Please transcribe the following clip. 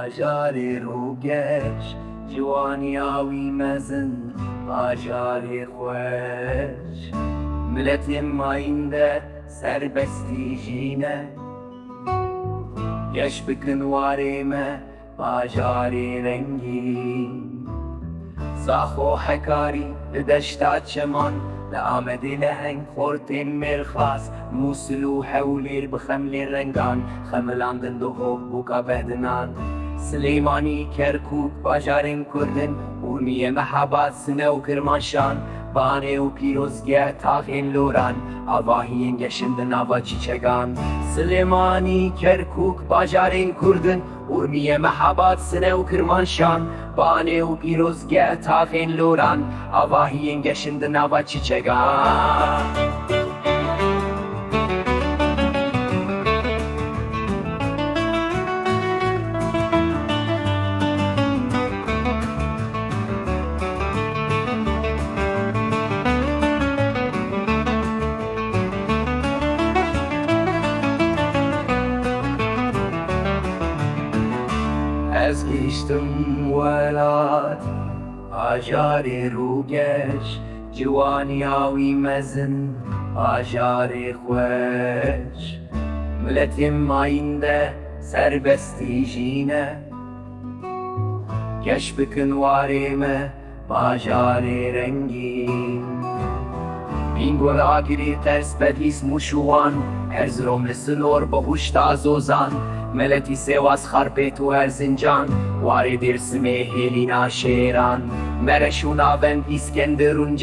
bajarê rûgeş, Ciwaniya wî mezin, bajarê xweş. Miletê mayînde serbestî jîne, geş bikin warê me, bajarê rengîn. Zaxo Hekarî li deşta çeman, li Amedê leheng xortên mêrxas, Mûsil û Hewlêr bi xemlên rengan, Xemilandin Duhok bûka Behdinan. Silêmanî Kerkûk bajarên kurdin, urmiye mehebat sine û kirmanşan, banê û pîrozgeh taxên loran, avahiyên geşin di nava çîçegan. Silêmanî Kerkûk bajarên kurdin, urmiye mehebat sine û kirmanşan, banê û pîrozgeh taxên loran, avahiyên geşin di nava çîçegan. Ez gihiştim welatê, bajarê rûgeş, Ciwaniya wî mezin, bajarê xweş. Miletê mayînde serbestî jîne, geş bikin warê me, bajarê rengîn. Bingol agirî ters bedîs mûşûwan, Erzurum li Silor bi huşta zozan, Miletê sêwas xarpêt û Erzincan, Warê Dêrsimê hêlîna şêran, Mereş û navend îskenderûn